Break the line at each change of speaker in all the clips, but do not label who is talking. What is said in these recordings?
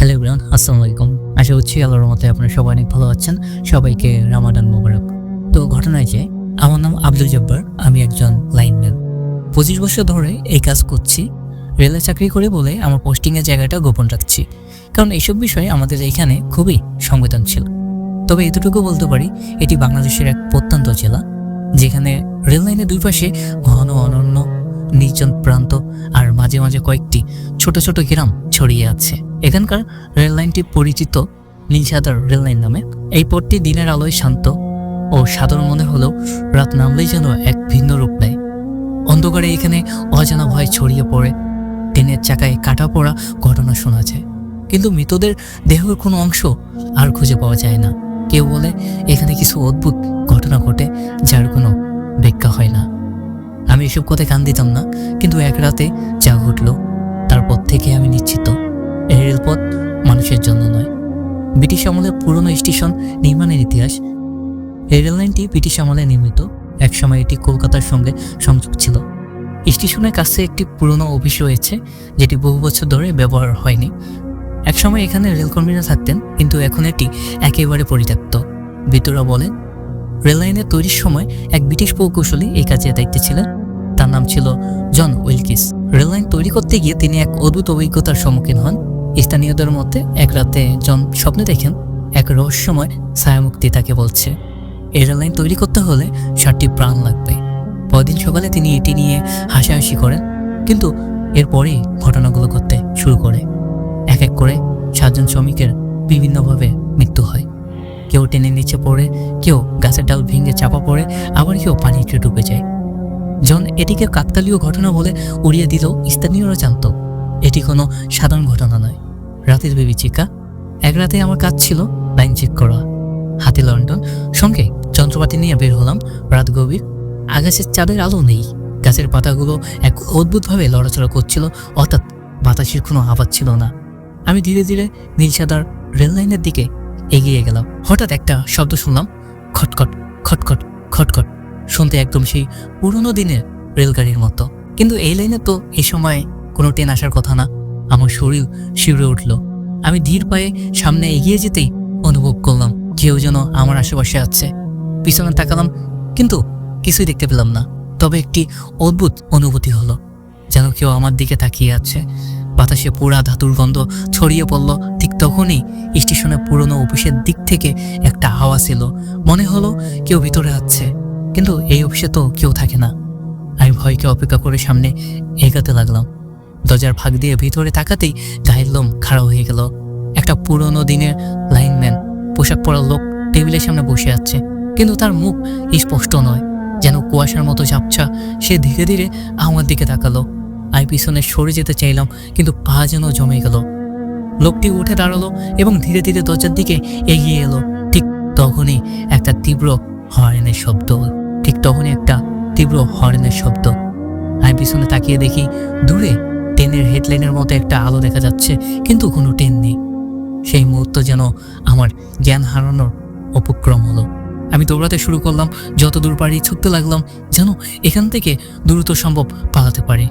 Hello everyone, আসসালামু আলাইকুম। আশা করছি আল্লাহর রহমতে আপনারা সবাই অনেক ভালো আছেন। সবাইকে রামাদান মোবারক। তো ঘটনায় যে আমার নাম আব্দুল জব্বার, আমি একজন লাইনম্যান। 25 বছর ধরে এই কাজ করছি। রেলে চাকরি করে বলে আমার পোস্টিংয়ের জায়গাটা গোপন রাখছি, কারণ এইসব বিষয়ে আমাদের এখানে খুবই সংবেদনশীল। তবে এতটুকু বলতে পারি, এটি বাংলাদেশের এক প্রত্যন্ত জেলা, যেখানে রেল লাইনের দুই পাশে ঘন অনন্য নির্জন প্রান্ত আর মাঝে মাঝে কয়েকটি ছোট ছোট গ্রাম ছড়িয়ে আছে। এখানকার রেল লাইনটি পরিচিত নীলসাদার রেল লাইন নামে। এই পথটি দিনের আলোয় শান্ত ও সাধারণ মনে হলেও রাত নামলেই যেন এক ভিন্ন রূপ নেয়। অন্ধকারে এখানে অজানা ভয় ছড়িয়ে পড়ে। ট্রেনের চাকায় কাটা পড়া ঘটনা শোনা যায়, কিন্তু মৃতদের দেহের কোনো অংশ আর খুঁজে পাওয়া যায় না। কেউ বলে এখানে কিছু অদ্ভুত ঘটনা ঘটে, যার কোনো ব্যাখ্যা হয় না। আমি এসব কথায় কান দিতাম না, কিন্তু এক রাতে যা ঘটল তারপর থেকে আমি নিশ্চিত এই রেলপথ মানুষের জন্য নয়। ব্রিটিশ আমলের পুরনো স্টেশন নির্মাণের ইতিহাস। এই রেল লাইনটি ব্রিটিশ আমলে নির্মিত। একসময় এটি কলকাতার সঙ্গে সংযোগ ছিল। স্টেশনের কাছে একটি পুরনো অফিস রয়েছে, যেটি বহু বছর ধরে ব্যবহার হয়নি। একসময় এখানে রেলকর্মীরা থাকতেন, কিন্তু এখন এটি একেবারে পরিত্যক্ত। বিতুরা বলেন, রেল লাইনের তৈরির সময় এক ব্রিটিশ প্রকৌশলী এই কাজে দায়িত্বে ছিলেন। তার নাম ছিল জন উইলকিস। রেল লাইন তৈরি করতে গিয়ে তিনি এক অদ্ভুত অভিজ্ঞতার সম্মুখীন হন। স্থানীয়দের মধ্যে এক রাতে জন স্বপ্নে দেখেন এক রহস্যময় ছায়ামূর্তি তাকে বলছে, এই রেল লাইন তৈরি করতে হলে 7টি প্রাণ লাগবে। পরদিন সকালে তিনি এটি নিয়ে হাসাহাসি করেন, কিন্তু এরপরেই ঘটনাগুলো ঘটতে শুরু করে। এক এক করে 7জন শ্রমিকের বিভিন্নভাবে মৃত্যু হয়। কেউ টেনে নিচে পড়ে, কেউ গাছের ডাল ভেঙে চাপা পড়ে, আবার কেউ পানিতে ডুবে যায়। জন এটিকে কাকতালীয় ঘটনা বলে উড়িয়ে দিলেও স্থানীয়রা জানত এটি কোনো সাধারণ ঘটনা নয়। রাতের বিভীষিকা। এক রাতে আমার কাজ ছিল লাইন চেক করা। হাতে লন্ডন, সঙ্গে যন্ত্রপাতি নিয়ে বের হলাম। রাত গভীর, আকাশের চাঁদের আলো নেই। গাছের পাতাগুলো এক অদ্ভুতভাবে লড়াচড়া করছিল, অর্থাৎ বাতাসের কোনো আওয়াজ ছিল না। আমি ধীরে ধীরে নীলসাদার রেল লাইনের দিকে এগিয়ে গেলাম। হঠাৎ একটা শব্দ শুনলাম, খটখট খটখট খটখট। শুনতে একদম সেই পুরনো দিনের রেলগাড়ির মতো। কিন্তু এই লাইনে তো এই সময় কোনো ট্রেন আসার কথা না। আমার শরীর শিউরে উঠল। আমি ধীর পায়ে সামনে এগিয়ে যেতেই অনুভব করলাম কেউ যেন আমার আশেপাশে আছে। পিছনে তাকালাম, কিন্তু কিছুই দেখতে পেলাম না। তবে একটি অদ্ভুত অনুভূতি হলো, যেন কেউ আমার দিকে তাকিয়ে আছে। বাতাসে পোড়া ধাতুর গন্ধ ছড়িয়ে পড়ল। ঠিক তখনই স্টেশনের পুরনো অফিসের দিক থেকে একটা আওয়াজ এলো। মনে হলো কেউ ভিতরে আছে, কিন্তু এই অফিসে তো কেউ থাকে না। আমি ভয়কে অপেক্ষা করে সামনে এগাতে লাগলাম। দরজার ফাঁক দিয়ে ভিতরে তাকাতেই গায়ের লোম খাড়া হয়ে গেল। একটা পুরনো দিনের লাইনম্যান পোশাক পরা লোক টেবিলের সামনে বসে আছে, কিন্তু তার মুখ স্পষ্ট নয়, যেন কুয়াশার মতো ঝাপসা। সে ধীরে ধীরে আমার দিকে তাকালো। আমি পিছনে সরে যেতে চাইলাম, কিন্তু পা যেন জমে গেল। লোকটি উঠে দাঁড়ালো এবং ধীরে ধীরে দরজার দিকে এগিয়ে এলো। ঠিক তখনই একটা তীব্র হর্নের শব্দ। আমি পিছনে তাকিয়ে দেখি দূরে ট্রেনের হেডলাইনের মতো একটা আলো দেখা যাচ্ছে, কিন্তু কোনো ট্রেন নেই। সেই মুহূর্ত যেন আমার জ্ঞান হারানোর উপক্রম হলো। আমি দৌড়াতে শুরু করলাম, যত দূর পারি ছুটতে লাগলাম, যেন এখান থেকে দ্রুত সম্ভব পালাতে পারি।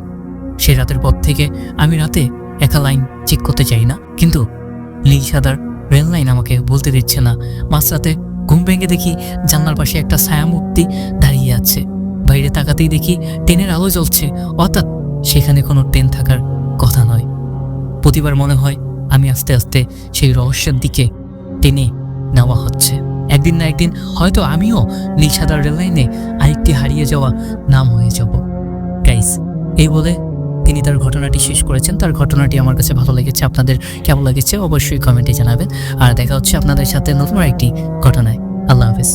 সেই রাতের পর থেকে আমি রাতে একা লাইন চেক করতে চাই না, কিন্তু নীলসাদার রেল লাইন আমাকে বলতে দিচ্ছে না। মাঝরাতে ঘুম ভেঙে দেখি জানলার পাশে একটা ছায়ামূর্তি দাঁড়িয়ে আছে। বাইরে তাকাতেই দেখি ট্রেনের আলো জ্বলছে, অর্থাৎ সেখানে কোনো ট্রেন থাকার কথা নয়। প্রতিবার মনে হয় আমি আস্তে আস্তে সেই রহস্যের দিকে টেনে নেওয়া হচ্ছে। একদিন না একদিন হয়তো আমিও নীলসাদার রেল লাইনে আরেকটি হারিয়ে যাওয়া নাম হয়ে যাব। গাইস, এই বলে তিনি তার ঘটনাটি শেষ করেছেন। তার ঘটনাটি আমার কাছে ভালো লেগেছে। আপনাদের কেমন লেগেছে অবশ্যই কমেন্টে জানাবেন। আর দেখা হচ্ছে আপনাদের সাথে নতুন একটি ঘটনায়। আল্লাহ হাফেজ।